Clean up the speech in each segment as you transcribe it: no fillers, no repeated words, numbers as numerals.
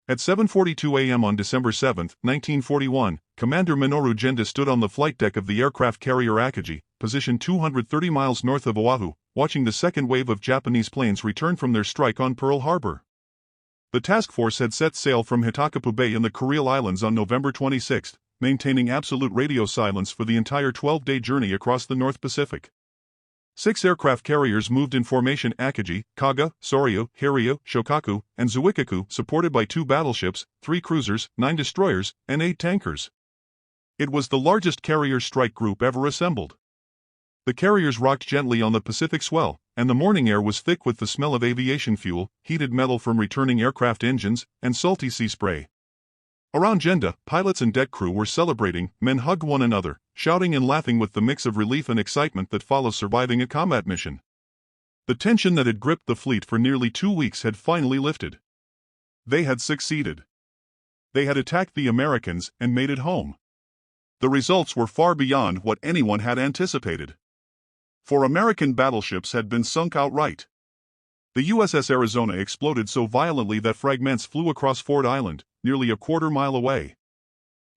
At 7:42 a.m. on December 7, 1941, Commander Minoru Genda stood on the flight deck of the aircraft carrier Akagi, positioned 230 miles north of Oahu, watching the second wave of Japanese planes return from their strike on Pearl Harbor. The task force had set sail from Hitakapu Bay in the Kuril Islands on November 26, maintaining absolute radio silence for the entire 12-day journey across the North Pacific. 6 aircraft carriers moved in formation: Akagi, Kaga, Soryu, Hiryu, Shokaku, and Zuikaku, supported by 2 battleships, 3 cruisers, 9 destroyers, and 8 tankers. It was the largest carrier strike group ever assembled. The carriers rocked gently on the Pacific swell, and the morning air was thick with the smell of aviation fuel, heated metal from returning aircraft engines, and salty sea spray. Around Genda, pilots and deck crew were celebrating. Men hugged one another, shouting and laughing with the mix of relief and excitement that follows surviving a combat mission. The tension that had gripped the fleet for nearly 2 weeks had finally lifted. They had succeeded. They had attacked the Americans and made it home. The results were far beyond what anyone had anticipated. 4 American battleships had been sunk outright. The USS Arizona exploded so violently that fragments flew across Ford Island, nearly a quarter-mile away.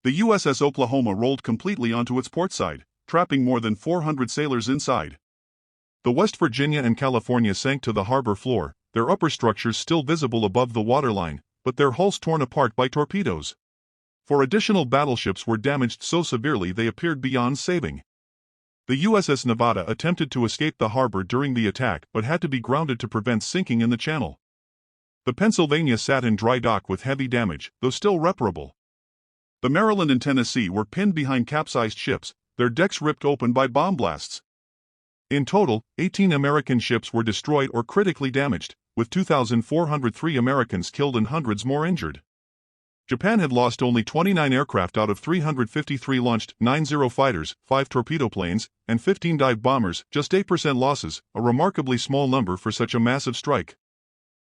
The USS Oklahoma rolled completely onto its port side, trapping more than 400 sailors inside. The West Virginia and California sank to the harbor floor, their upper structures still visible above the waterline, but their hulls torn apart by torpedoes. 4 additional battleships were damaged so severely they appeared beyond saving. The USS Nevada attempted to escape the harbor during the attack but had to be grounded to prevent sinking in the channel. The Pennsylvania sat in dry dock with heavy damage, though still reparable. The Maryland and Tennessee were pinned behind capsized ships, their decks ripped open by bomb blasts. In total, 18 American ships were destroyed or critically damaged, with 2,403 Americans killed and hundreds more injured. Japan had lost only 29 aircraft out of 353 launched, 90 fighters, 5 torpedo planes, and 15 dive bombers, just 8% losses, a remarkably small number for such a massive strike.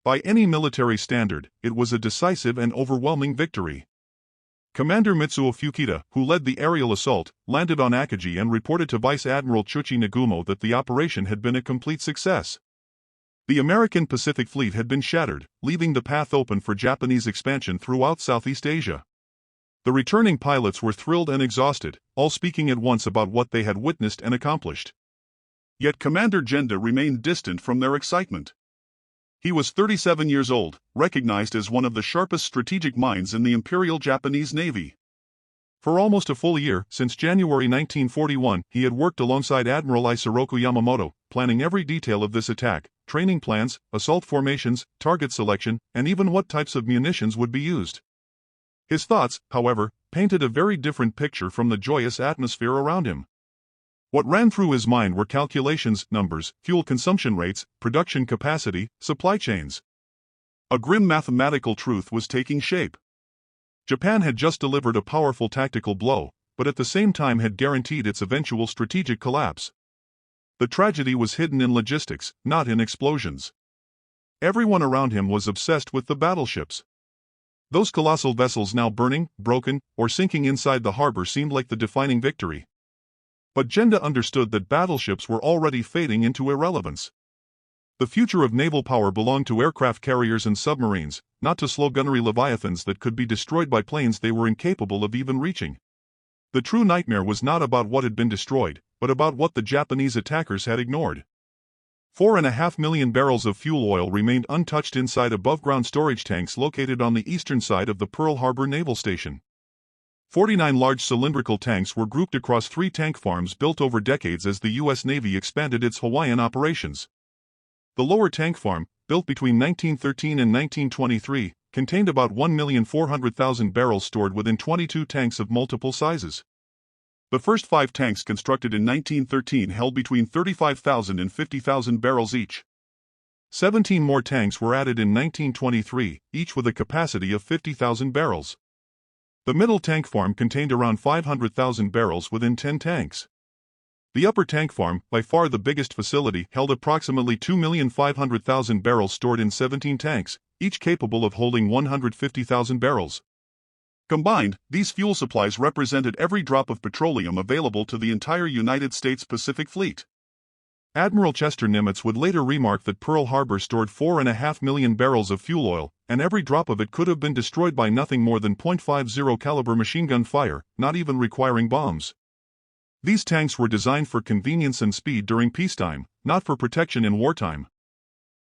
By any military standard, it was a decisive and overwhelming victory. Commander Mitsuo Fukita, who led the aerial assault, landed on Akagi and reported to Vice Admiral Chuchi Nagumo that the operation had been a complete success. The American Pacific Fleet had been shattered, leaving the path open for Japanese expansion throughout Southeast Asia. The returning pilots were thrilled and exhausted, all speaking at once about what they had witnessed and accomplished. Yet Commander Genda remained distant from their excitement. He was 37 years old, recognized as one of the sharpest strategic minds in the Imperial Japanese Navy. For almost a full year, since January 1941, he had worked alongside Admiral Isoroku Yamamoto, planning every detail of this attack: training plans, assault formations, target selection, and even what types of munitions would be used. His thoughts, however, painted a very different picture from the joyous atmosphere around him. What ran through his mind were calculations, numbers, fuel consumption rates, production capacity, supply chains. A grim mathematical truth was taking shape. Japan had just delivered a powerful tactical blow, but at the same time had guaranteed its eventual strategic collapse. The tragedy was hidden in logistics, not in explosions. Everyone around him was obsessed with the battleships. Those colossal vessels now burning, broken, or sinking inside the harbor seemed like the defining victory. But Genda understood that battleships were already fading into irrelevance. The future of naval power belonged to aircraft carriers and submarines, not to slow-gunnery leviathans that could be destroyed by planes they were incapable of even reaching. The true nightmare was not about what had been destroyed, but about what the Japanese attackers had ignored. 4.5 million barrels of fuel oil remained untouched inside above-ground storage tanks located on the eastern side of the Pearl Harbor Naval Station. 49 large cylindrical tanks were grouped across 3 tank farms built over decades as the U.S. Navy expanded its Hawaiian operations. The lower tank farm, built between 1913 and 1923, contained about 1,400,000 barrels stored within 22 tanks of multiple sizes. The first 5 tanks constructed in 1913 held between 35,000 and 50,000 barrels each. 17 more tanks were added in 1923, each with a capacity of 50,000 barrels. The middle tank farm contained around 500,000 barrels within 10 tanks. The upper tank farm, by far the biggest facility, held approximately 2,500,000 barrels stored in 17 tanks, each capable of holding 150,000 barrels. Combined, these fuel supplies represented every drop of petroleum available to the entire United States Pacific Fleet. Admiral Chester Nimitz would later remark that Pearl Harbor stored 4.5 million barrels of fuel oil, and every drop of it could have been destroyed by nothing more than .50 caliber machine gun fire, not even requiring bombs. These tanks were designed for convenience and speed during peacetime, not for protection in wartime.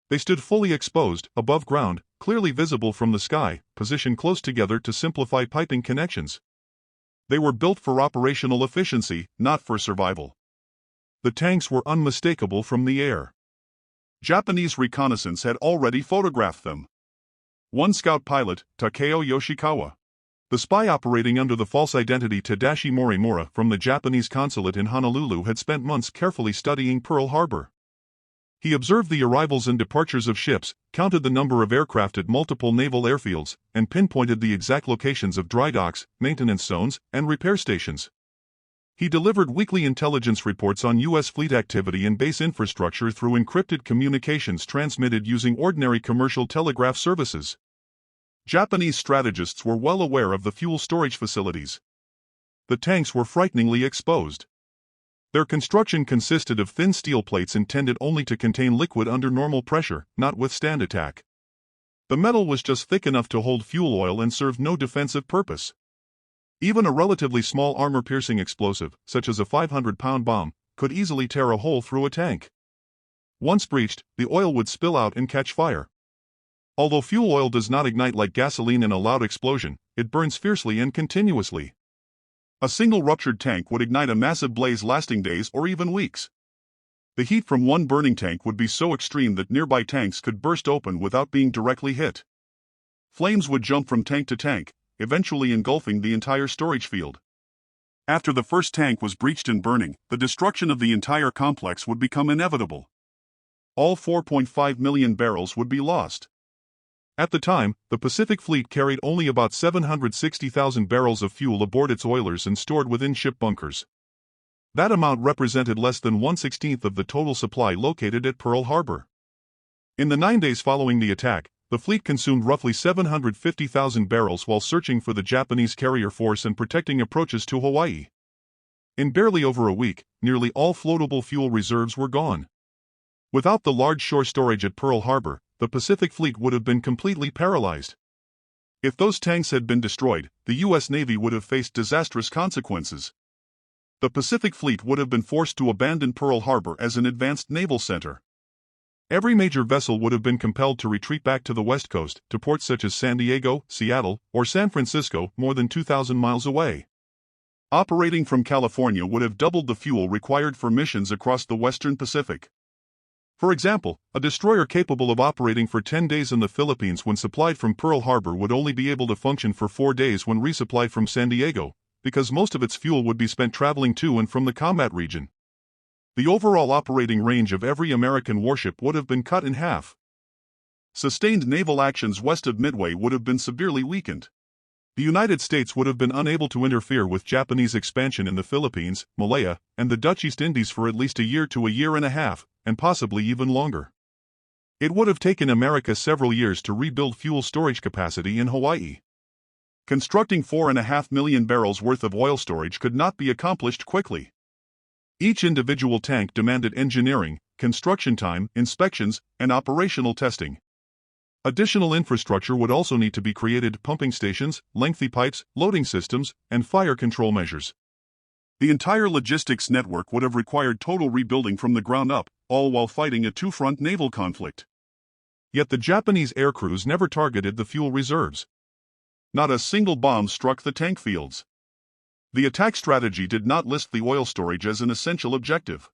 They stood fully exposed, above ground, clearly visible from the sky, positioned close together to simplify piping connections. They were built for operational efficiency, not for survival. The tanks were unmistakable from the air. Japanese reconnaissance had already photographed them. One scout pilot, Takeo Yoshikawa, the spy operating under the false identity Tadashi Morimura from the Japanese consulate in Honolulu, had spent months carefully studying Pearl Harbor. He observed the arrivals and departures of ships, counted the number of aircraft at multiple naval airfields, and pinpointed the exact locations of dry docks, maintenance zones, and repair stations. He delivered weekly intelligence reports on U.S. fleet activity and base infrastructure through encrypted communications transmitted using ordinary commercial telegraph services. Japanese strategists were well aware of the fuel storage facilities. The tanks were frighteningly exposed. Their construction consisted of thin steel plates intended only to contain liquid under normal pressure, not withstand attack. The metal was just thick enough to hold fuel oil and served no defensive purpose. Even a relatively small armor-piercing explosive, such as a 500-pound bomb, could easily tear a hole through a tank. Once breached, the oil would spill out and catch fire. Although fuel oil does not ignite like gasoline in a loud explosion, it burns fiercely and continuously. A single ruptured tank would ignite a massive blaze lasting days or even weeks. The heat from one burning tank would be so extreme that nearby tanks could burst open without being directly hit. Flames would jump from tank to tank, eventually engulfing the entire storage field. After the first tank was breached and burning, the destruction of the entire complex would become inevitable. All 4.5 million barrels would be lost. At the time, the Pacific Fleet carried only about 760,000 barrels of fuel aboard its oilers and stored within ship bunkers. That amount represented less than 1/16 of the total supply located at Pearl Harbor. In the 9 days following the attack, the fleet consumed roughly 750,000 barrels while searching for the Japanese carrier force and protecting approaches to Hawaii. In barely over a week, nearly all floatable fuel reserves were gone. Without the large shore storage at Pearl Harbor, the Pacific Fleet would have been completely paralyzed. If those tanks had been destroyed, the U.S. Navy would have faced disastrous consequences. The Pacific Fleet would have been forced to abandon Pearl Harbor as an advanced naval center. Every major vessel would have been compelled to retreat back to the West Coast, to ports such as San Diego, Seattle, or San Francisco, more than 2,000 miles away. Operating from California would have doubled the fuel required for missions across the Western Pacific. For example, a destroyer capable of operating for 10 days in the Philippines when supplied from Pearl Harbor would only be able to function for 4 days when resupplied from San Diego, because most of its fuel would be spent traveling to and from the combat region. The overall operating range of every American warship would have been cut in half. Sustained naval actions west of Midway would have been severely weakened. The United States would have been unable to interfere with Japanese expansion in the Philippines, Malaya, and the Dutch East Indies for at least a year to a year and a half, and possibly even longer. It would have taken America several years to rebuild fuel storage capacity in Hawaii. Constructing 4.5 million barrels worth of oil storage could not be accomplished quickly. Each individual tank demanded engineering, construction time, inspections, and operational testing. Additional infrastructure would also need to be created: pumping stations, lengthy pipes, loading systems, and fire control measures. The entire logistics network would have required total rebuilding from the ground up, all while fighting a two-front naval conflict. Yet the Japanese air crews never targeted the fuel reserves. Not a single bomb struck the tank fields. The attack strategy did not list the oil storage as an essential objective.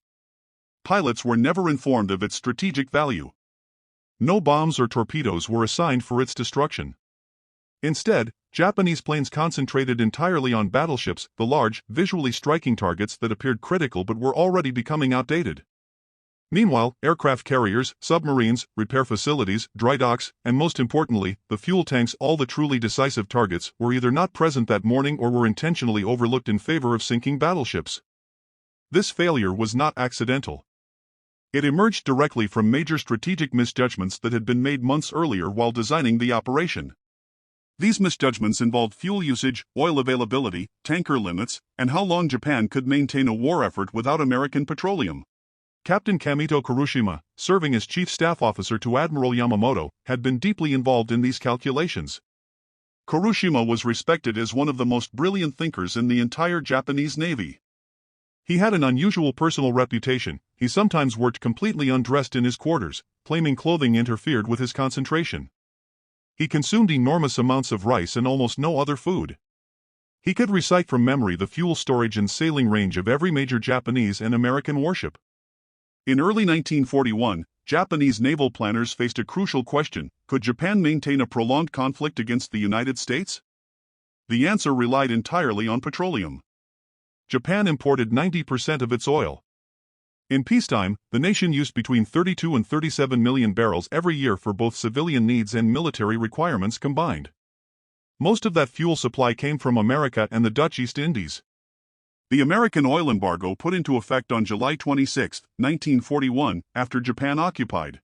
Pilots were never informed of its strategic value. No bombs or torpedoes were assigned for its destruction. Instead, Japanese planes concentrated entirely on battleships, the large, visually striking targets that appeared critical but were already becoming outdated. Meanwhile, aircraft carriers, submarines, repair facilities, dry docks, and most importantly, the fuel tanks, all the truly decisive targets, were either not present that morning or were intentionally overlooked in favor of sinking battleships. This failure was not accidental. It emerged directly from major strategic misjudgments that had been made months earlier while designing the operation. These misjudgments involved fuel usage, oil availability, tanker limits, and how long Japan could maintain a war effort without American petroleum. Captain Kamito Kurushima, serving as chief staff officer to Admiral Yamamoto, had been deeply involved in these calculations. Kurushima was respected as one of the most brilliant thinkers in the entire Japanese Navy. He had an unusual personal reputation. He sometimes worked completely undressed in his quarters, claiming clothing interfered with his concentration. He consumed enormous amounts of rice and almost no other food. He could recite from memory the fuel storage and sailing range of every major Japanese and American warship. In early 1941, Japanese naval planners faced a crucial question: could Japan maintain a prolonged conflict against the United States? The answer relied entirely on petroleum. Japan imported 90% of its oil. In peacetime, the nation used between 32 and 37 million barrels every year for both civilian needs and military requirements combined. Most of that fuel supply came from America and the Dutch East Indies. The American oil embargo put into effect on July 26, 1941, after Japan occupied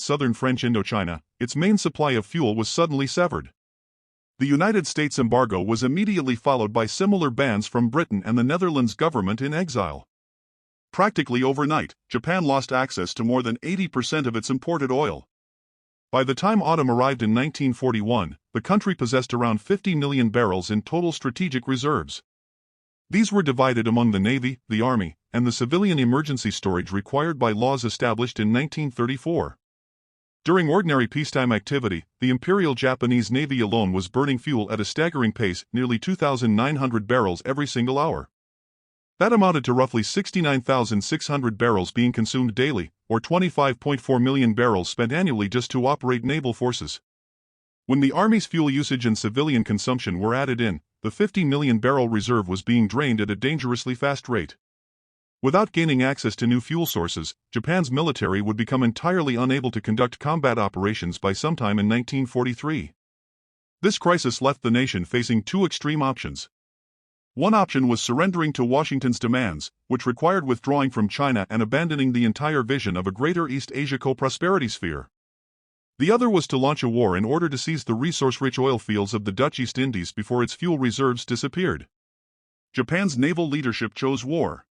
southern French Indochina, its main supply of fuel was suddenly severed. The United States embargo was immediately followed by similar bans from Britain and the Netherlands government in exile. Practically overnight, Japan lost access to more than 80% of its imported oil. By the time autumn arrived in 1941, the country possessed around 50 million barrels in total strategic reserves. These were divided among the Navy, the Army, and the civilian emergency storage required by laws established in 1934. During ordinary peacetime activity, the Imperial Japanese Navy alone was burning fuel at a staggering pace, nearly 2,900 barrels every single hour. That amounted to roughly 69,600 barrels being consumed daily, or 25.4 million barrels spent annually just to operate naval forces. When the Army's fuel usage and civilian consumption were added in, the 50 million barrel reserve was being drained at a dangerously fast rate. Without gaining access to new fuel sources, Japan's military would become entirely unable to conduct combat operations by sometime in 1943. This crisis left the nation facing two extreme options. One option was surrendering to Washington's demands, which required withdrawing from China and abandoning the entire vision of a greater East Asia co-prosperity sphere. The other was to launch a war in order to seize the resource-rich oil fields of the Dutch East Indies before its fuel reserves disappeared. Japan's naval leadership chose war.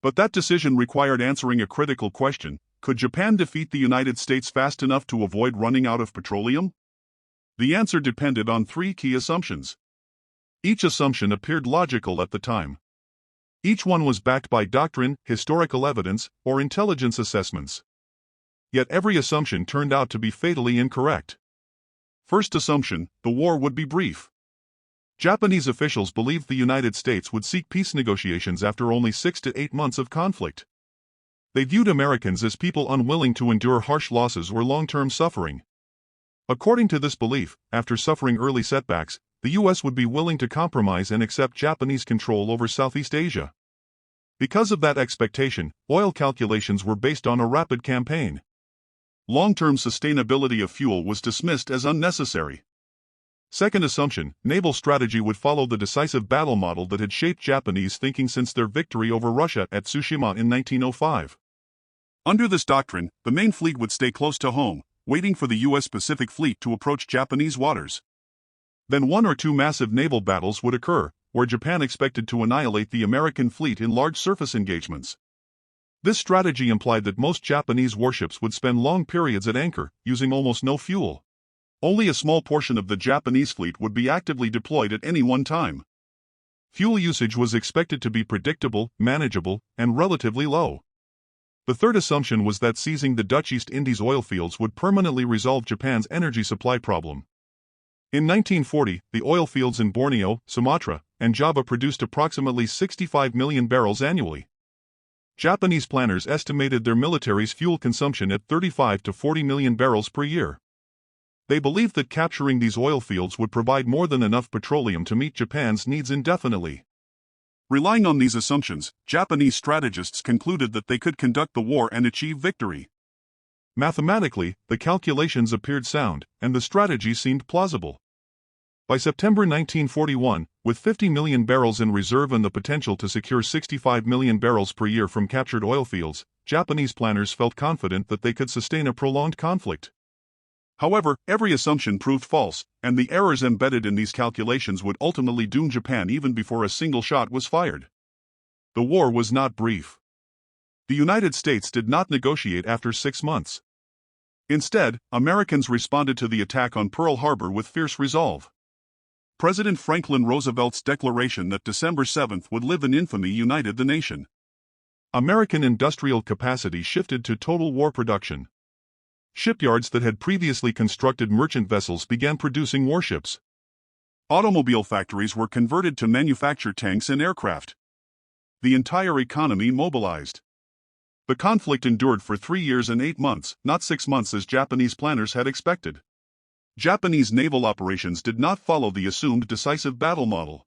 But that decision required answering a critical question: could Japan defeat the United States fast enough to avoid running out of petroleum? The answer depended on three key assumptions. Each assumption appeared logical at the time. Each one was backed by doctrine, historical evidence, or intelligence assessments. Yet every assumption turned out to be fatally incorrect. First assumption: the war would be brief. Japanese officials believed the United States would seek peace negotiations after only 6 to 8 months of conflict. They viewed Americans as people unwilling to endure harsh losses or long-term suffering. According to this belief, after suffering early setbacks, the U.S. would be willing to compromise and accept Japanese control over Southeast Asia. Because of that expectation, oil calculations were based on a rapid campaign. Long-term sustainability of fuel was dismissed as unnecessary. Second assumption: naval strategy would follow the decisive battle model that had shaped Japanese thinking since their victory over Russia at Tsushima in 1905. Under this doctrine, the main fleet would stay close to home, waiting for the U.S. Pacific Fleet to approach Japanese waters. Then one or two massive naval battles would occur, where Japan expected to annihilate the American fleet in large surface engagements. This strategy implied that most Japanese warships would spend long periods at anchor, using almost no fuel. Only a small portion of the Japanese fleet would be actively deployed at any one time. Fuel usage was expected to be predictable, manageable, and relatively low. The third assumption was that seizing the Dutch East Indies oil fields would permanently resolve Japan's energy supply problem. In 1940, the oil fields in Borneo, Sumatra, and Java produced approximately 65 million barrels annually. Japanese planners estimated their military's fuel consumption at 35 to 40 million barrels per year. They believed that capturing these oil fields would provide more than enough petroleum to meet Japan's needs indefinitely. Relying on these assumptions, Japanese strategists concluded that they could conduct the war and achieve victory. Mathematically, the calculations appeared sound, and the strategy seemed plausible. By September 1941, with 50 million barrels in reserve and the potential to secure 65 million barrels per year from captured oil fields, Japanese planners felt confident that they could sustain a prolonged conflict. However, every assumption proved false, and the errors embedded in these calculations would ultimately doom Japan even before a single shot was fired. The war was not brief. The United States did not negotiate after 6 months. Instead, Americans responded to the attack on Pearl Harbor with fierce resolve. President Franklin Roosevelt's declaration that December 7th would live in infamy united the nation. American industrial capacity shifted to total war production. Shipyards that had previously constructed merchant vessels began producing warships. Automobile factories were converted to manufacture tanks and aircraft. The entire economy mobilized. The conflict endured for 3 years and 8 months, not 6 months as Japanese planners had expected. Japanese naval operations did not follow the assumed decisive battle model.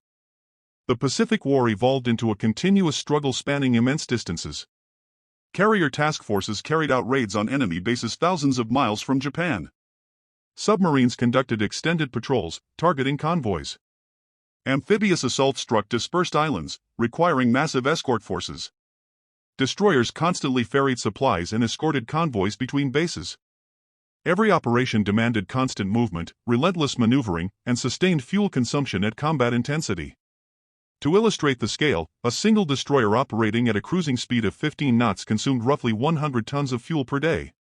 The Pacific War evolved into a continuous struggle spanning immense distances. Carrier task forces carried out raids on enemy bases thousands of miles from Japan. Submarines conducted extended patrols, targeting convoys. Amphibious assaults struck dispersed islands, requiring massive escort forces. Destroyers constantly ferried supplies and escorted convoys between bases. Every operation demanded constant movement, relentless maneuvering, and sustained fuel consumption at combat intensity. To illustrate the scale, a single destroyer operating at a cruising speed of 15 knots consumed roughly 100 tons of fuel per day.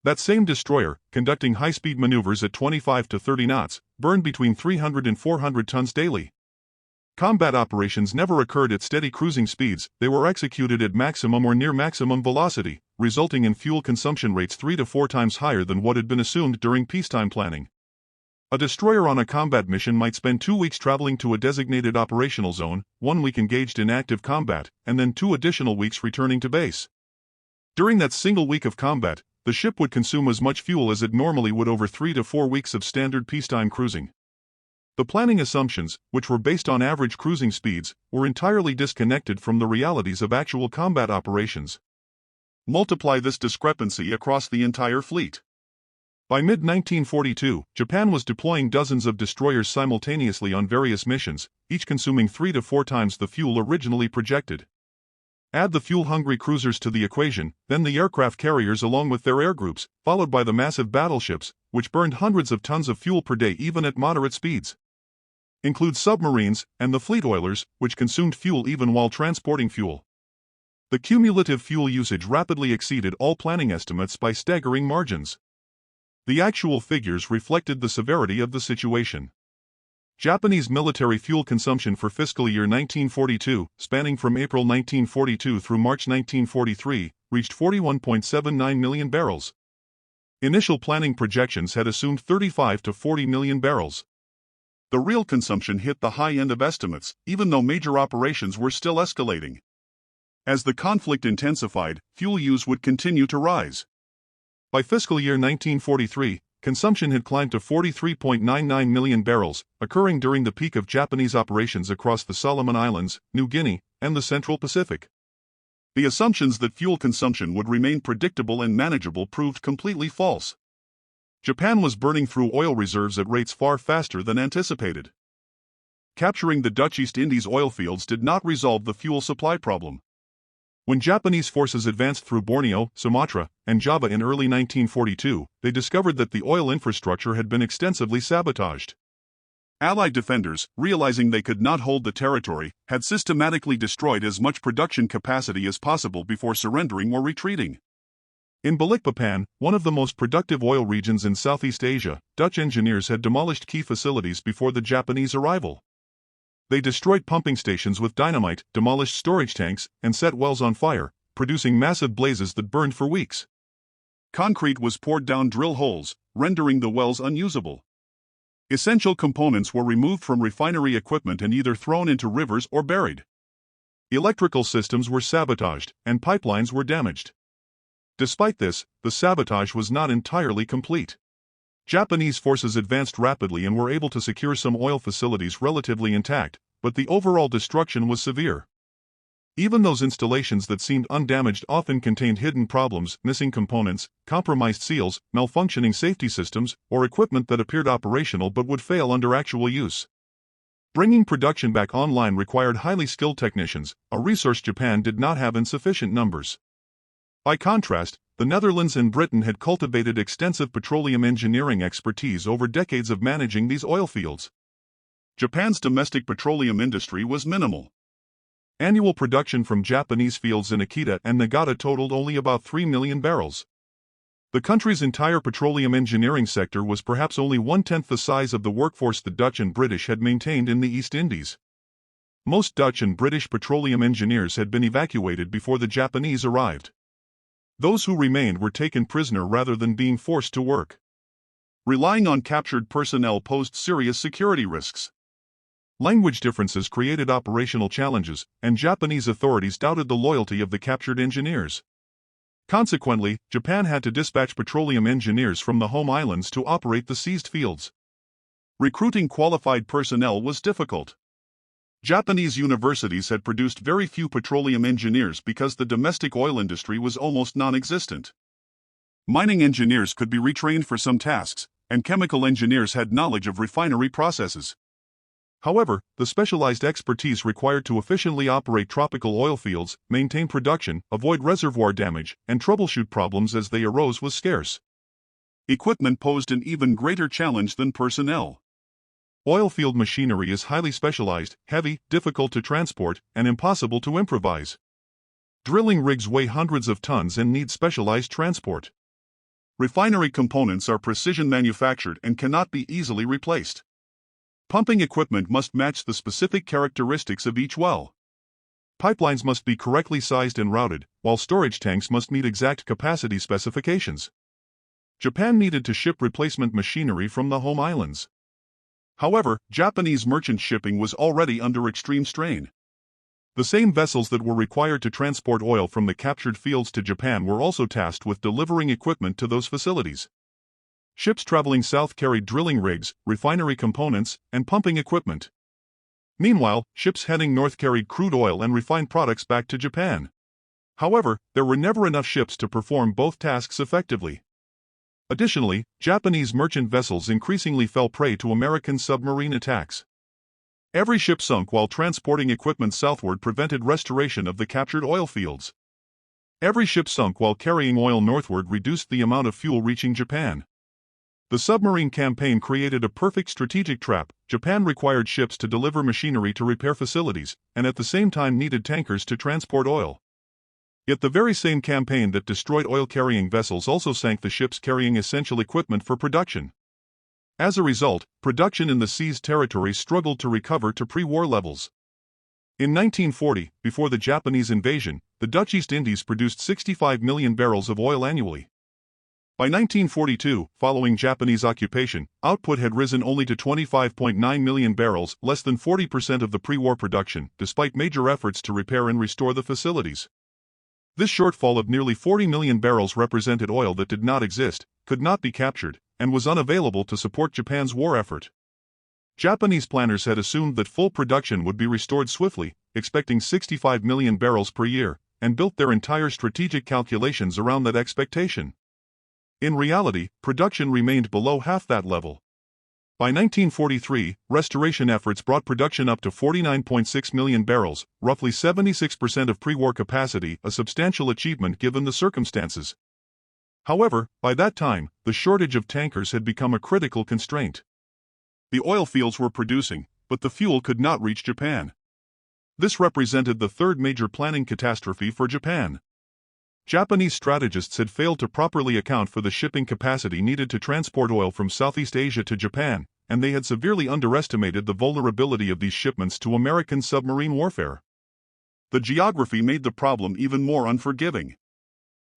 That same destroyer, conducting high-speed maneuvers at 25 to 30 knots, burned between 300 and 400 tons daily. Combat operations never occurred at steady cruising speeds, they were executed at maximum or near maximum velocity, resulting in fuel consumption rates 3 to 4 times higher than what had been assumed during peacetime planning. A destroyer on a combat mission might spend 2 weeks traveling to a designated operational zone, 1 week engaged in active combat, and then 2 additional weeks returning to base. During that single week of combat, the ship would consume as much fuel as it normally would over 3 to 4 weeks of standard peacetime cruising. The planning assumptions, which were based on average cruising speeds, were entirely disconnected from the realities of actual combat operations. Multiply this discrepancy across the entire fleet. By mid-1942, Japan was deploying dozens of destroyers simultaneously on various missions, each consuming 3 to 4 times the fuel originally projected. Add the fuel-hungry cruisers to the equation, then the aircraft carriers along with their air groups, followed by the massive battleships, which burned hundreds of tons of fuel per day even at moderate speeds. Include submarines, and the fleet oilers, which consumed fuel even while transporting fuel. The cumulative fuel usage rapidly exceeded all planning estimates by staggering margins. The actual figures reflected the severity of the situation. Japanese military fuel consumption for fiscal year 1942, spanning from April 1942 through March 1943, reached 41.79 million barrels. Initial planning projections had assumed 35 to 40 million barrels. The real consumption hit the high end of estimates, even though major operations were still escalating. As the conflict intensified, fuel use would continue to rise. By fiscal year 1943, consumption had climbed to 43.99 million barrels, occurring during the peak of Japanese operations across the Solomon Islands, New Guinea, and the Central Pacific. The assumptions that fuel consumption would remain predictable and manageable proved completely false. Japan was burning through oil reserves at rates far faster than anticipated. Capturing the Dutch East Indies oil fields did not resolve the fuel supply problem. When Japanese forces advanced through Borneo, Sumatra, and Java in early 1942, they discovered that the oil infrastructure had been extensively sabotaged. Allied defenders, realizing they could not hold the territory, had systematically destroyed as much production capacity as possible before surrendering or retreating. In Balikpapan, one of the most productive oil regions in Southeast Asia, Dutch engineers had demolished key facilities before the Japanese arrival. They destroyed pumping stations with dynamite, demolished storage tanks, and set wells on fire, producing massive blazes that burned for weeks. Concrete was poured down drill holes, rendering the wells unusable. Essential components were removed from refinery equipment and either thrown into rivers or buried. Electrical systems were sabotaged, and pipelines were damaged. Despite this, the sabotage was not entirely complete. Japanese forces advanced rapidly and were able to secure some oil facilities relatively intact, but the overall destruction was severe. Even those installations that seemed undamaged often contained hidden problems, missing components, compromised seals, malfunctioning safety systems, or equipment that appeared operational but would fail under actual use. Bringing production back online required highly skilled technicians, a resource Japan did not have in sufficient numbers. By contrast, the Netherlands and Britain had cultivated extensive petroleum engineering expertise over decades of managing these oil fields. Japan's domestic petroleum industry was minimal. Annual production from Japanese fields in Akita and Nagata totaled only about 3 million barrels. The country's entire petroleum engineering sector was perhaps only one-tenth the size of the workforce the Dutch and British had maintained in the East Indies. Most Dutch and British petroleum engineers had been evacuated before the Japanese arrived. Those who remained were taken prisoner rather than being forced to work. Relying on captured personnel posed serious security risks. Language differences created operational challenges, and Japanese authorities doubted the loyalty of the captured engineers. Consequently, Japan had to dispatch petroleum engineers from the home islands to operate the seized fields. Recruiting qualified personnel was difficult. Japanese universities had produced very few petroleum engineers because the domestic oil industry was almost non-existent. Mining engineers could be retrained for some tasks, and chemical engineers had knowledge of refinery processes. However, the specialized expertise required to efficiently operate tropical oil fields, maintain production, avoid reservoir damage, and troubleshoot problems as they arose was scarce. Equipment posed an even greater challenge than personnel. Oilfield machinery is highly specialized, heavy, difficult to transport, and impossible to improvise. Drilling rigs weigh hundreds of tons and need specialized transport. Refinery components are precision manufactured and cannot be easily replaced. Pumping equipment must match the specific characteristics of each well. Pipelines must be correctly sized and routed, while storage tanks must meet exact capacity specifications. Japan needed to ship replacement machinery from the home islands. However, Japanese merchant shipping was already under extreme strain. The same vessels that were required to transport oil from the captured fields to Japan were also tasked with delivering equipment to those facilities. Ships traveling south carried drilling rigs, refinery components, and pumping equipment. Meanwhile, ships heading north carried crude oil and refined products back to Japan. However, there were never enough ships to perform both tasks effectively. Additionally, Japanese merchant vessels increasingly fell prey to American submarine attacks. Every ship sunk while transporting equipment southward prevented restoration of the captured oil fields. Every ship sunk while carrying oil northward reduced the amount of fuel reaching Japan. The submarine campaign created a perfect strategic trap. Japan required ships to deliver machinery to repair facilities, and at the same time needed tankers to transport oil. Yet the very same campaign that destroyed oil-carrying vessels also sank the ships carrying essential equipment for production. As a result, production in the seized territories struggled to recover to pre-war levels. In 1940, before the Japanese invasion, the Dutch East Indies produced 65 million barrels of oil annually. By 1942, following Japanese occupation, output had risen only to 25.9 million barrels, less than 40% of the pre-war production, despite major efforts to repair and restore the facilities. This shortfall of nearly 40 million barrels represented oil that did not exist, could not be captured, and was unavailable to support Japan's war effort. Japanese planners had assumed that full production would be restored swiftly, expecting 65 million barrels per year, and built their entire strategic calculations around that expectation. In reality, production remained below half that level. By 1943, restoration efforts brought production up to 49.6 million barrels, roughly 76% of pre-war capacity, a substantial achievement given the circumstances. However, by that time, the shortage of tankers had become a critical constraint. The oil fields were producing, but the fuel could not reach Japan. This represented the third major planning catastrophe for Japan. Japanese strategists had failed to properly account for the shipping capacity needed to transport oil from Southeast Asia to Japan, and they had severely underestimated the vulnerability of these shipments to American submarine warfare. The geography made the problem even more unforgiving.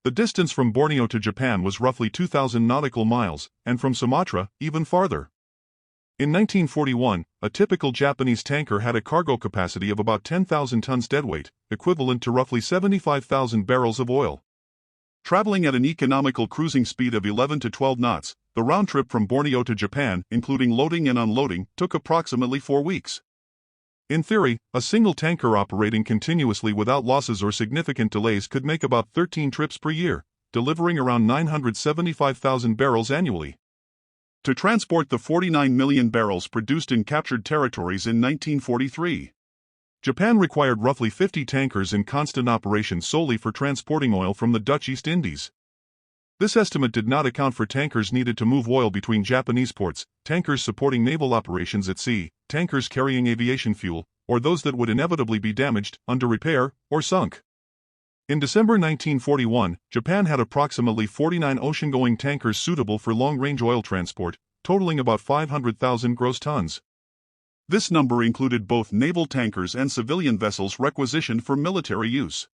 The distance from Borneo to Japan was roughly 2,000 nautical miles, and from Sumatra, even farther. In 1941, a typical Japanese tanker had a cargo capacity of about 10,000 tons deadweight, equivalent to roughly 75,000 barrels of oil. Traveling at an economical cruising speed of 11 to 12 knots, the round trip from Borneo to Japan, including loading and unloading, took approximately 4 weeks. In theory, a single tanker operating continuously without losses or significant delays could make about 13 trips per year, delivering around 975,000 barrels annually. To transport the 49 million barrels produced in captured territories in 1943, Japan required roughly 50 tankers in constant operation solely for transporting oil from the Dutch East Indies. This estimate did not account for tankers needed to move oil between Japanese ports, tankers supporting naval operations at sea, tankers carrying aviation fuel, or those that would inevitably be damaged, under repair, or sunk. In December 1941, Japan had approximately 49 ocean-going tankers suitable for long-range oil transport, totaling about 500,000 gross tons. This number included both naval tankers and civilian vessels requisitioned for military use.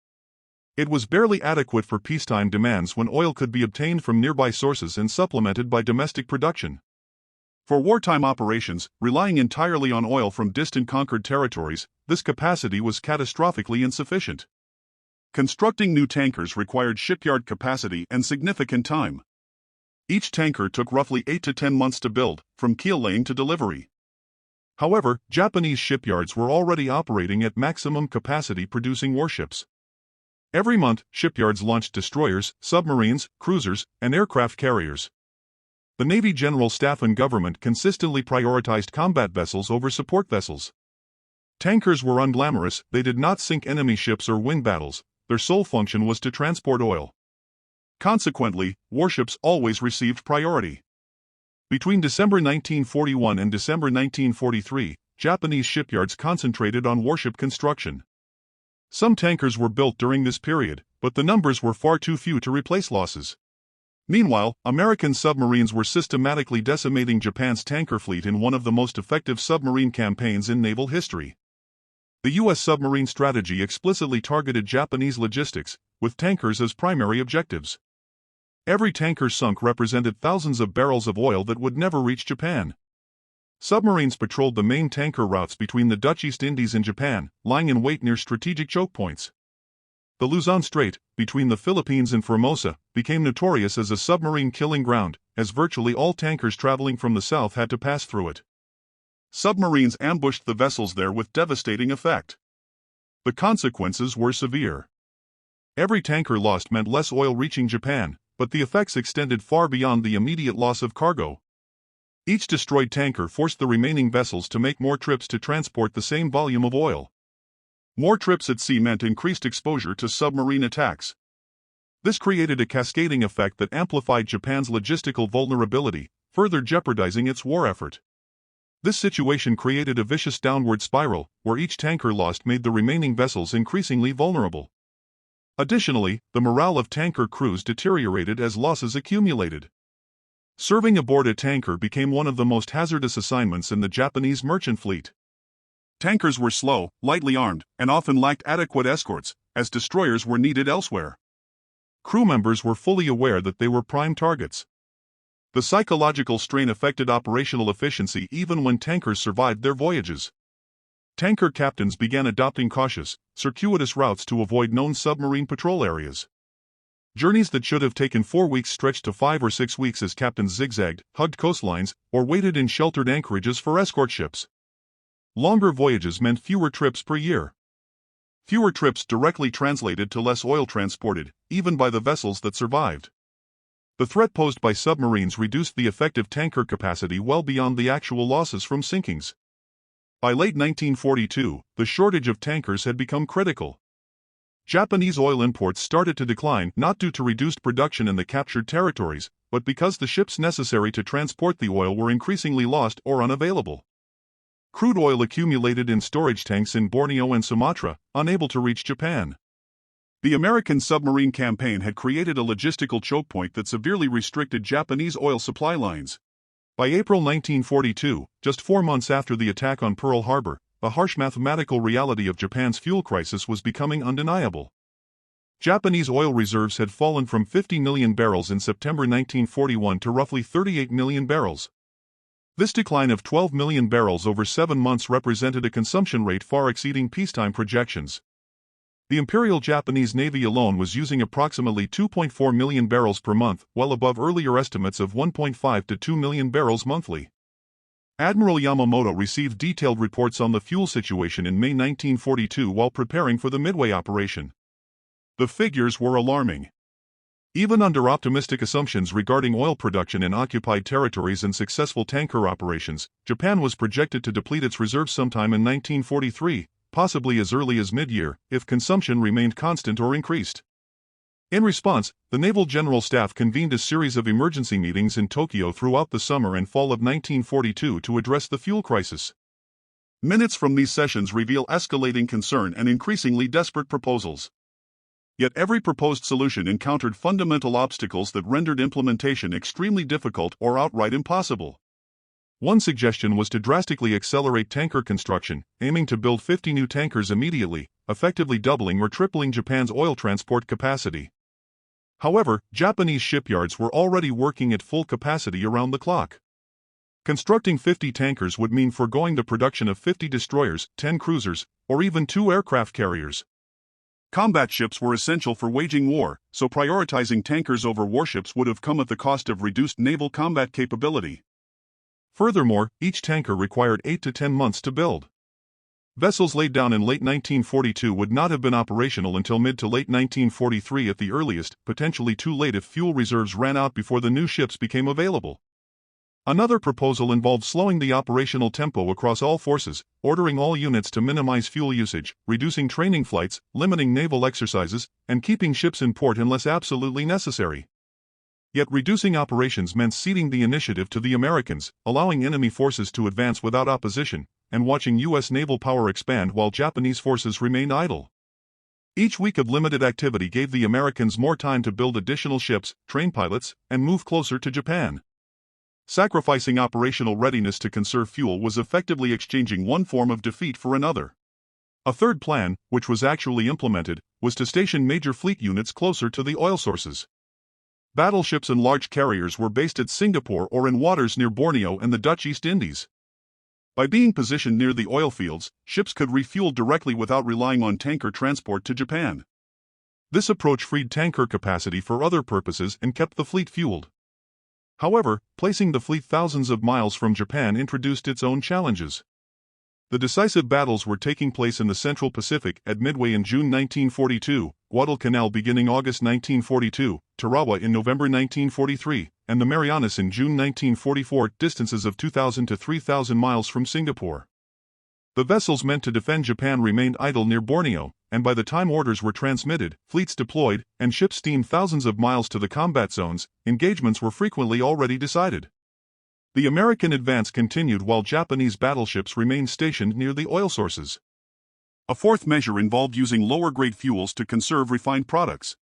It was barely adequate for peacetime demands when oil could be obtained from nearby sources and supplemented by domestic production. For wartime operations, relying entirely on oil from distant conquered territories, this capacity was catastrophically insufficient. Constructing new tankers required shipyard capacity and significant time. Each tanker took roughly 8 to 10 months to build, from keel laying to delivery. However, Japanese shipyards were already operating at maximum capacity producing warships. Every month, shipyards launched destroyers, submarines, cruisers, and aircraft carriers. The Navy General Staff and government consistently prioritized combat vessels over support vessels. Tankers were unglamorous, they did not sink enemy ships or win battles, their sole function was to transport oil. Consequently, warships always received priority. Between December 1941 and December 1943, Japanese shipyards concentrated on warship construction. Some tankers were built during this period, but the numbers were far too few to replace losses. Meanwhile, American submarines were systematically decimating Japan's tanker fleet in one of the most effective submarine campaigns in naval history. The U.S. submarine strategy explicitly targeted Japanese logistics, with tankers as primary objectives. Every tanker sunk represented thousands of barrels of oil that would never reach Japan. Submarines patrolled the main tanker routes between the Dutch East Indies and Japan, lying in wait near strategic choke points. The Luzon Strait, between the Philippines and Formosa, became notorious as a submarine killing ground, as virtually all tankers traveling from the south had to pass through it. Submarines ambushed the vessels there with devastating effect. The consequences were severe. Every tanker lost meant less oil reaching Japan, but the effects extended far beyond the immediate loss of cargo. Each destroyed tanker forced the remaining vessels to make more trips to transport the same volume of oil. More trips at sea meant increased exposure to submarine attacks. This created a cascading effect that amplified Japan's logistical vulnerability, further jeopardizing its war effort. This situation created a vicious downward spiral, where each tanker lost made the remaining vessels increasingly vulnerable. Additionally, the morale of tanker crews deteriorated as losses accumulated. Serving aboard a tanker became one of the most hazardous assignments in the Japanese merchant fleet. Tankers were slow, lightly armed, and often lacked adequate escorts, as destroyers were needed elsewhere. Crew members were fully aware that they were prime targets. The psychological strain affected operational efficiency even when tankers survived their voyages. Tanker captains began adopting cautious, circuitous routes to avoid known submarine patrol areas. Journeys that should have taken 4 weeks stretched to 5 or 6 weeks as captains zigzagged, hugged coastlines, or waited in sheltered anchorages for escort ships. Longer voyages meant fewer trips per year. Fewer trips directly translated to less oil transported, even by the vessels that survived. The threat posed by submarines reduced the effective tanker capacity well beyond the actual losses from sinkings. By late 1942, the shortage of tankers had become critical. Japanese oil imports started to decline not due to reduced production in the captured territories, but because the ships necessary to transport the oil were increasingly lost or unavailable. Crude oil accumulated in storage tanks in Borneo and Sumatra, unable to reach Japan. The American submarine campaign had created a logistical choke point that severely restricted Japanese oil supply lines. By April 1942, just 4 months after the attack on Pearl Harbor, the harsh mathematical reality of Japan's fuel crisis was becoming undeniable. Japanese oil reserves had fallen from 50 million barrels in September 1941 to roughly 38 million barrels. This decline of 12 million barrels over 7 months represented a consumption rate far exceeding peacetime projections. The Imperial Japanese Navy alone was using approximately 2.4 million barrels per month, well above earlier estimates of 1.5 to 2 million barrels monthly. Admiral Yamamoto received detailed reports on the fuel situation in May 1942 while preparing for the Midway operation. The figures were alarming. Even under optimistic assumptions regarding oil production in occupied territories and successful tanker operations, Japan was projected to deplete its reserves sometime in 1943, possibly as early as mid-year, if consumption remained constant or increased. In response, the Naval General Staff convened a series of emergency meetings in Tokyo throughout the summer and fall of 1942 to address the fuel crisis. Minutes from these sessions reveal escalating concern and increasingly desperate proposals. Yet every proposed solution encountered fundamental obstacles that rendered implementation extremely difficult or outright impossible. One suggestion was to drastically accelerate tanker construction, aiming to build 50 new tankers immediately, effectively doubling or tripling Japan's oil transport capacity. However, Japanese shipyards were already working at full capacity around the clock. Constructing 50 tankers would mean foregoing the production of 50 destroyers, 10 cruisers, or even 2 aircraft carriers. Combat ships were essential for waging war, so prioritizing tankers over warships would have come at the cost of reduced naval combat capability. Furthermore, each tanker required 8 to 10 months to build. Vessels laid down in late 1942 would not have been operational until mid to late 1943 at the earliest, potentially too late if fuel reserves ran out before the new ships became available. Another proposal involved slowing the operational tempo across all forces, ordering all units to minimize fuel usage, reducing training flights, limiting naval exercises, and keeping ships in port unless absolutely necessary. Yet reducing operations meant ceding the initiative to the Americans, allowing enemy forces to advance without opposition, and watching U.S. naval power expand while Japanese forces remained idle. Each week of limited activity gave the Americans more time to build additional ships, train pilots, and move closer to Japan. Sacrificing operational readiness to conserve fuel was effectively exchanging one form of defeat for another. A third plan, which was actually implemented, was to station major fleet units closer to the oil sources. Battleships and large carriers were based at Singapore or in waters near Borneo and the Dutch East Indies. By being positioned near the oil fields, ships could refuel directly without relying on tanker transport to Japan. This approach freed tanker capacity for other purposes and kept the fleet fueled. However, placing the fleet thousands of miles from Japan introduced its own challenges. The decisive battles were taking place in the Central Pacific at Midway in June 1942, Guadalcanal beginning August 1942, Tarawa in November 1943, and the Marianas in June 1944, distances of 2,000 to 3,000 miles from Singapore. The vessels meant to defend Japan remained idle near Borneo, and by the time orders were transmitted, fleets deployed, and ships steamed thousands of miles to the combat zones, engagements were frequently already decided. The American advance continued while Japanese battleships remained stationed near the oil sources. A fourth measure involved using lower-grade fuels to conserve refined products.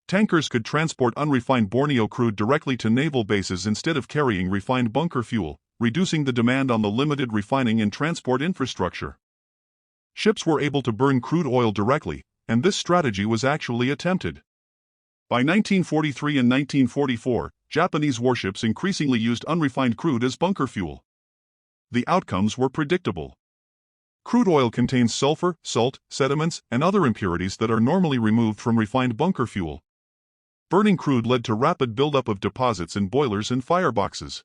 Tankers could transport unrefined Borneo crude directly to naval bases instead of carrying refined bunker fuel, reducing the demand on the limited refining and transport infrastructure. Ships were able to burn crude oil directly, and this strategy was actually attempted. By 1943 and 1944, Japanese warships increasingly used unrefined crude as bunker fuel. The outcomes were predictable. Crude oil contains sulfur, salt, sediments, and other impurities that are normally removed from refined bunker fuel. Burning crude led to rapid buildup of deposits in boilers and fireboxes.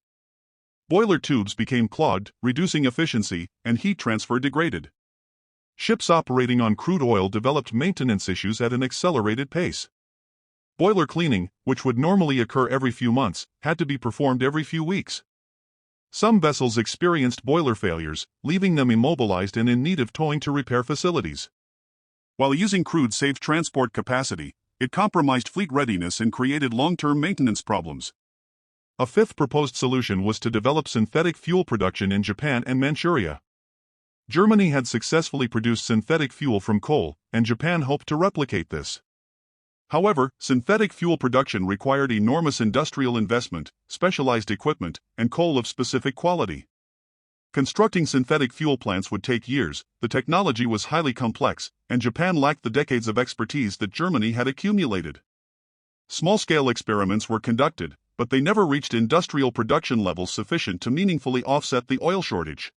Boiler tubes became clogged, reducing efficiency, and heat transfer degraded. Ships operating on crude oil developed maintenance issues at an accelerated pace. Boiler cleaning, which would normally occur every few months, had to be performed every few weeks. Some vessels experienced boiler failures, leaving them immobilized and in need of towing to repair facilities. While using crude saved transport capacity, it compromised fleet readiness and created long-term maintenance problems. A fifth proposed solution was to develop synthetic fuel production in Japan and Manchuria. Germany had successfully produced synthetic fuel from coal, and Japan hoped to replicate this. However, synthetic fuel production required enormous industrial investment, specialized equipment, and coal of specific quality. Constructing synthetic fuel plants would take years, the technology was highly complex, and Japan lacked the decades of expertise that Germany had accumulated. Small-scale experiments were conducted, but they never reached industrial production levels sufficient to meaningfully offset the oil shortage.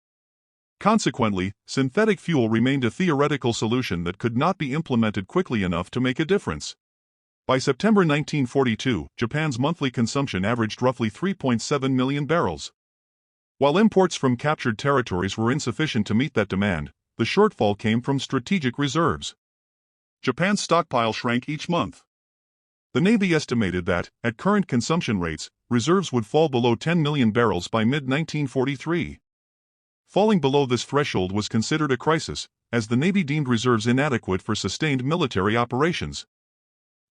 Consequently, synthetic fuel remained a theoretical solution that could not be implemented quickly enough to make a difference. By September 1942, Japan's monthly consumption averaged roughly 3.7 million barrels. While imports from captured territories were insufficient to meet that demand, the shortfall came from strategic reserves. Japan's stockpile shrank each month. The Navy estimated that, at current consumption rates, reserves would fall below 10 million barrels by mid-1943. Falling below this threshold was considered a crisis, as the Navy deemed reserves inadequate for sustained military operations.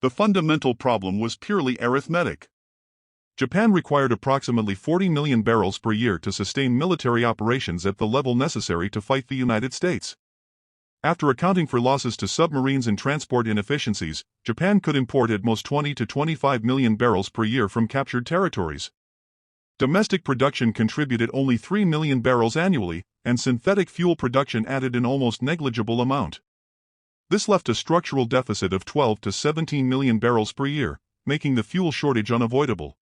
The fundamental problem was purely arithmetic. Japan required approximately 40 million barrels per year to sustain military operations at the level necessary to fight the United States. After accounting for losses to submarines and transport inefficiencies, Japan could import at most 20 to 25 million barrels per year from captured territories. Domestic production contributed only 3 million barrels annually, and synthetic fuel production added an almost negligible amount. This left a structural deficit of 12 to 17 million barrels per year, making the fuel shortage unavoidable.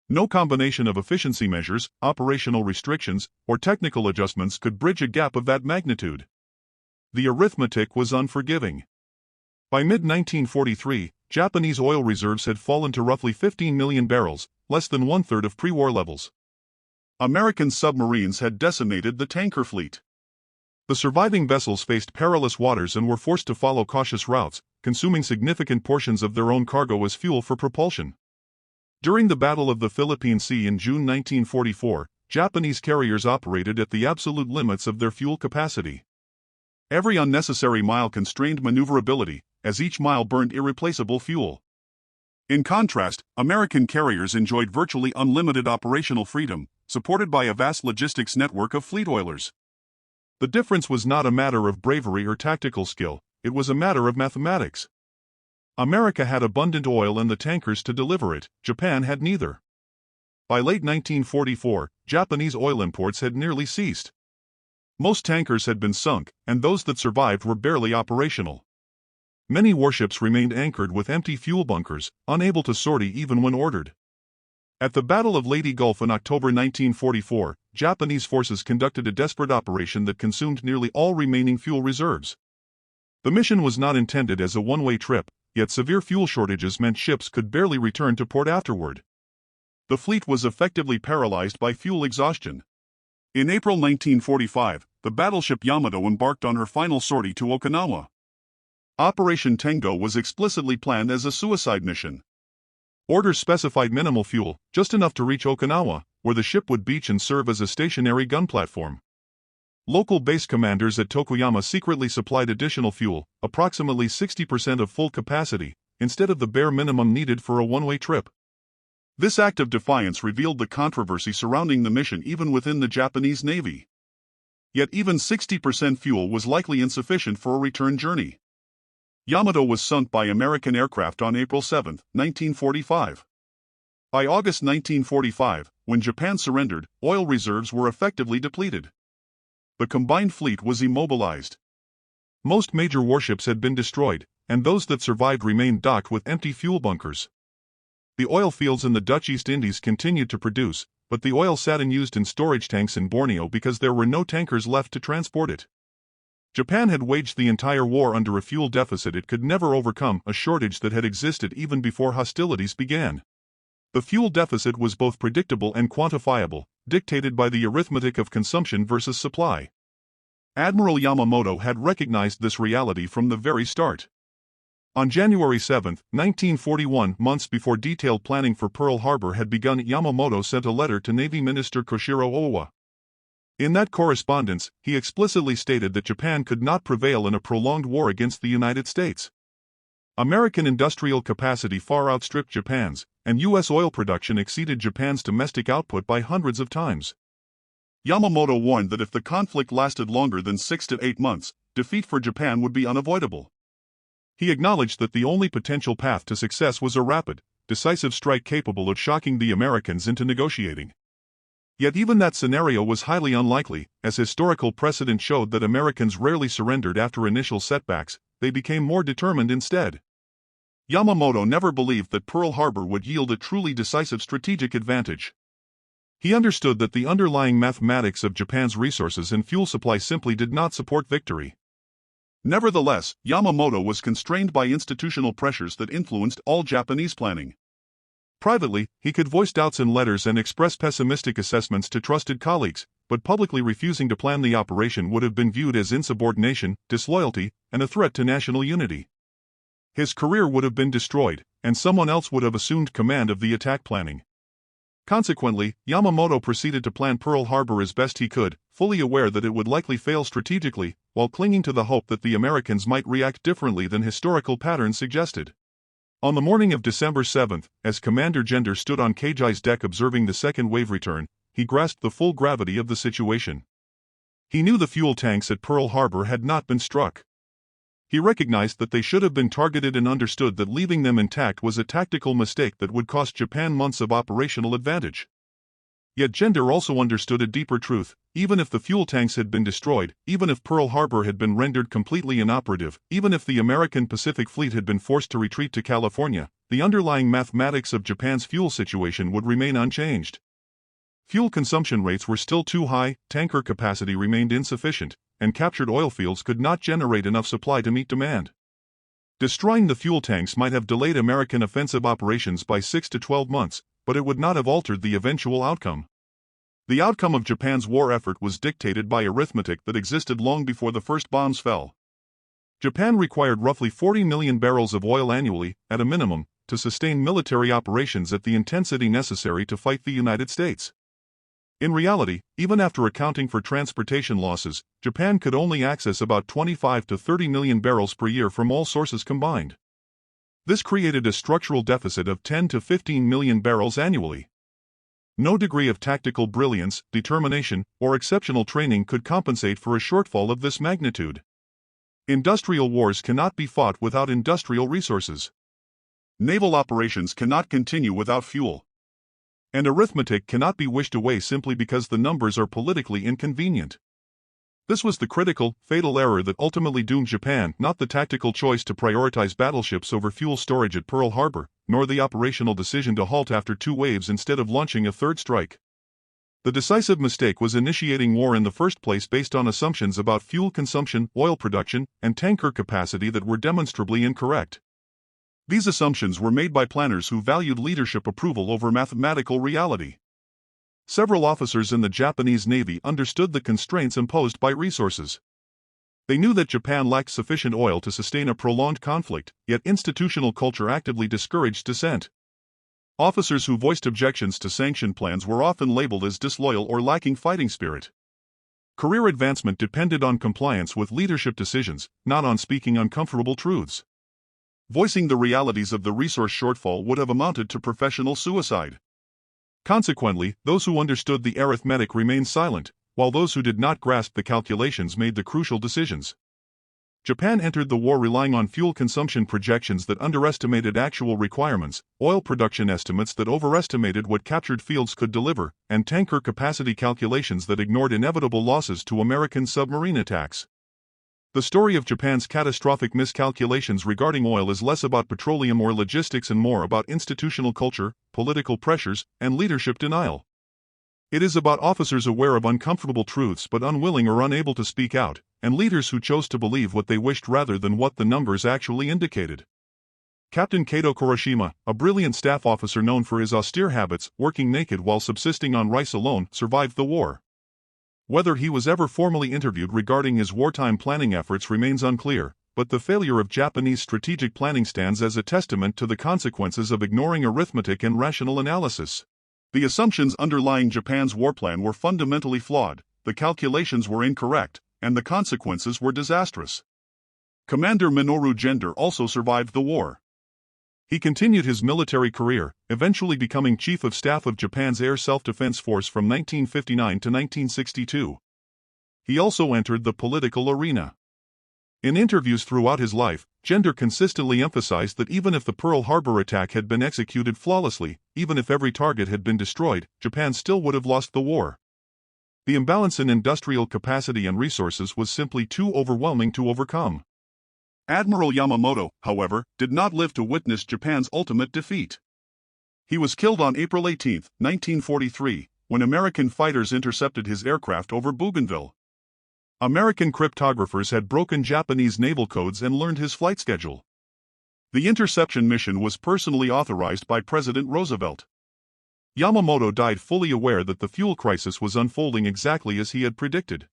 No combination of efficiency measures, operational restrictions, or technical adjustments could bridge a gap of that magnitude. The arithmetic was unforgiving. By mid-1943, Japanese oil reserves had fallen to roughly 15 million barrels, less than one-third of pre-war levels. American submarines had decimated the tanker fleet. The surviving vessels faced perilous waters and were forced to follow cautious routes, consuming significant portions of their own cargo as fuel for propulsion. During the Battle of the Philippine Sea in June 1944, Japanese carriers operated at the absolute limits of their fuel capacity. Every unnecessary mile constrained maneuverability, as each mile burned irreplaceable fuel. In contrast, American carriers enjoyed virtually unlimited operational freedom, supported by a vast logistics network of fleet oilers. The difference was not a matter of bravery or tactical skill, it was a matter of mathematics. America had abundant oil and the tankers to deliver it, Japan had neither. By late 1944, Japanese oil imports had nearly ceased. Most tankers had been sunk, and those that survived were barely operational. Many warships remained anchored with empty fuel bunkers, unable to sortie even when ordered. At the Battle of Leyte Gulf in October 1944, Japanese forces conducted a desperate operation that consumed nearly all remaining fuel reserves. The mission was not intended as a one-way trip, yet severe fuel shortages meant ships could barely return to port afterward. The fleet was effectively paralyzed by fuel exhaustion. In April 1945, the battleship Yamato embarked on her final sortie to Okinawa. Operation Tengo was explicitly planned as a suicide mission. Orders specified minimal fuel, just enough to reach Okinawa, where the ship would beach and serve as a stationary gun platform. Local base commanders at Tokuyama secretly supplied additional fuel, approximately 60% of full capacity, instead of the bare minimum needed for a one-way trip. This act of defiance revealed the controversy surrounding the mission even within the Japanese Navy. Yet even 60% fuel was likely insufficient for a return journey. Yamato was sunk by American aircraft on April 7, 1945. By August 1945, when Japan surrendered, oil reserves were effectively depleted. The combined fleet was immobilized. Most major warships had been destroyed, and those that survived remained docked with empty fuel bunkers. The oil fields in the Dutch East Indies continued to produce, but the oil sat unused in storage tanks in Borneo because there were no tankers left to transport it. Japan had waged the entire war under a fuel deficit it could never overcome, a shortage that had existed even before hostilities began. The fuel deficit was both predictable and quantifiable, dictated by the arithmetic of consumption versus supply. Admiral Yamamoto had recognized this reality from the very start. On January 7, 1941, months before detailed planning for Pearl Harbor had begun, Yamamoto sent a letter to Navy Minister Koshiro Owa. In that correspondence, he explicitly stated that Japan could not prevail in a prolonged war against the United States. American industrial capacity far outstripped Japan's, and U.S. oil production exceeded Japan's domestic output by hundreds of times. Yamamoto warned that if the conflict lasted longer than 6 to 8 months, defeat for Japan would be unavoidable. He acknowledged that the only potential path to success was a rapid, decisive strike capable of shocking the Americans into negotiating. Yet even that scenario was highly unlikely, as historical precedent showed that Americans rarely surrendered after initial setbacks, they became more determined instead. Yamamoto never believed that Pearl Harbor would yield a truly decisive strategic advantage. He understood that the underlying mathematics of Japan's resources and fuel supply simply did not support victory. Nevertheless, Yamamoto was constrained by institutional pressures that influenced all Japanese planning. Privately, he could voice doubts in letters and express pessimistic assessments to trusted colleagues, but publicly refusing to plan the operation would have been viewed as insubordination, disloyalty, and a threat to national unity. His career would have been destroyed, and someone else would have assumed command of the attack planning. Consequently, Yamamoto proceeded to plan Pearl Harbor as best he could, fully aware that it would likely fail strategically, while clinging to the hope that the Americans might react differently than historical patterns suggested. On the morning of December 7, as Commander Gender stood on Keiji's deck observing the second wave return, he grasped the full gravity of the situation. He knew the fuel tanks at Pearl Harbor had not been struck. He recognized that they should have been targeted and understood that leaving them intact was a tactical mistake that would cost Japan months of operational advantage. Yet Gender also understood a deeper truth: even if the fuel tanks had been destroyed, even if Pearl Harbor had been rendered completely inoperative, even if the American Pacific Fleet had been forced to retreat to California, the underlying mathematics of Japan's fuel situation would remain unchanged. Fuel consumption rates were still too high, tanker capacity remained insufficient, and captured oil fields could not generate enough supply to meet demand. Destroying the fuel tanks might have delayed American offensive operations by 6 to 12 months, but it would not have altered the eventual outcome. The outcome of Japan's war effort was dictated by arithmetic that existed long before the first bombs fell. Japan required roughly 40 million barrels of oil annually, at a minimum, to sustain military operations at the intensity necessary to fight the United States. In reality, even after accounting for transportation losses, Japan could only access about 25 to 30 million barrels per year from all sources combined. This created a structural deficit of 10 to 15 million barrels annually. No degree of tactical brilliance, determination, or exceptional training could compensate for a shortfall of this magnitude. Industrial wars cannot be fought without industrial resources. Naval operations cannot continue without fuel. And arithmetic cannot be wished away simply because the numbers are politically inconvenient. This was the critical, fatal error that ultimately doomed Japan, not the tactical choice to prioritize battleships over fuel storage at Pearl Harbor, nor the operational decision to halt after 2 waves instead of launching a third strike. The decisive mistake was initiating war in the first place based on assumptions about fuel consumption, oil production, and tanker capacity that were demonstrably incorrect. These assumptions were made by planners who valued leadership approval over mathematical reality. Several officers in the Japanese Navy understood the constraints imposed by resources. They knew that Japan lacked sufficient oil to sustain a prolonged conflict, yet institutional culture actively discouraged dissent. Officers who voiced objections to sanction plans were often labeled as disloyal or lacking fighting spirit. Career advancement depended on compliance with leadership decisions, not on speaking uncomfortable truths. Voicing the realities of the resource shortfall would have amounted to professional suicide. Consequently, those who understood the arithmetic remained silent, while those who did not grasp the calculations made the crucial decisions. Japan entered the war relying on fuel consumption projections that underestimated actual requirements, oil production estimates that overestimated what captured fields could deliver, and tanker capacity calculations that ignored inevitable losses to American submarine attacks. The story of Japan's catastrophic miscalculations regarding oil is less about petroleum or logistics and more about institutional culture, political pressures, and leadership denial. It is about officers aware of uncomfortable truths but unwilling or unable to speak out, and leaders who chose to believe what they wished rather than what the numbers actually indicated. Captain Kato Kurashima, a brilliant staff officer known for his austere habits, working naked while subsisting on rice alone, survived the war. Whether he was ever formally interviewed regarding his wartime planning efforts remains unclear, but the failure of Japanese strategic planning stands as a testament to the consequences of ignoring arithmetic and rational analysis. The assumptions underlying Japan's war plan were fundamentally flawed, the calculations were incorrect, and the consequences were disastrous. Commander Minoru Gender also survived the war. He continued his military career, eventually becoming Chief of Staff of Japan's Air Self-Defense Force from 1959 to 1962. He also entered the political arena. In interviews throughout his life, Gender consistently emphasized that even if the Pearl Harbor attack had been executed flawlessly, even if every target had been destroyed, Japan still would have lost the war. The imbalance in industrial capacity and resources was simply too overwhelming to overcome. Admiral Yamamoto, however, did not live to witness Japan's ultimate defeat. He was killed on April 18, 1943, when American fighters intercepted his aircraft over Bougainville. American cryptographers had broken Japanese naval codes and learned his flight schedule. The interception mission was personally authorized by President Roosevelt. Yamamoto died fully aware that the fuel crisis was unfolding exactly as he had predicted.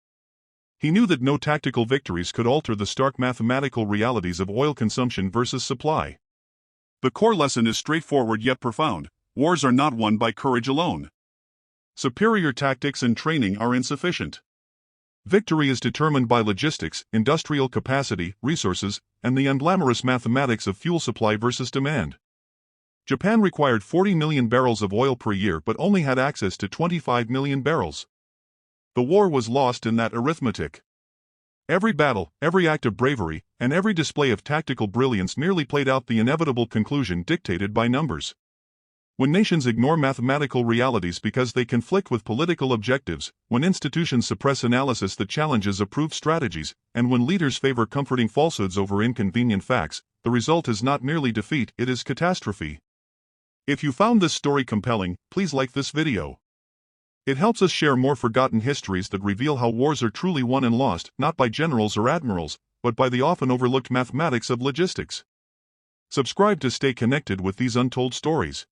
He knew that no tactical victories could alter the stark mathematical realities of oil consumption versus supply. The core lesson is straightforward yet profound: wars are not won by courage alone. Superior tactics and training are insufficient. Victory is determined by logistics, industrial capacity, resources, and the unglamorous mathematics of fuel supply versus demand. Japan required 40 million barrels of oil per year but only had access to 25 million barrels. The war was lost in that arithmetic. Every battle, every act of bravery, and every display of tactical brilliance merely played out the inevitable conclusion dictated by numbers. When nations ignore mathematical realities because they conflict with political objectives, when institutions suppress analysis that challenges approved strategies, and when leaders favor comforting falsehoods over inconvenient facts, the result is not merely defeat, it is catastrophe. If you found this story compelling, please like this video. It helps us share more forgotten histories that reveal how wars are truly won and lost, not by generals or admirals, but by the often overlooked mathematics of logistics. Subscribe to stay connected with these untold stories.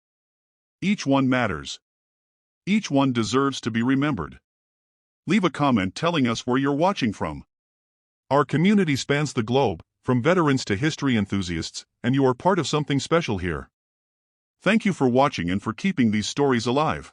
Each one matters. Each one deserves to be remembered. Leave a comment telling us where you're watching from. Our community spans the globe, from veterans to history enthusiasts, and you are part of something special here. Thank you for watching and for keeping these stories alive.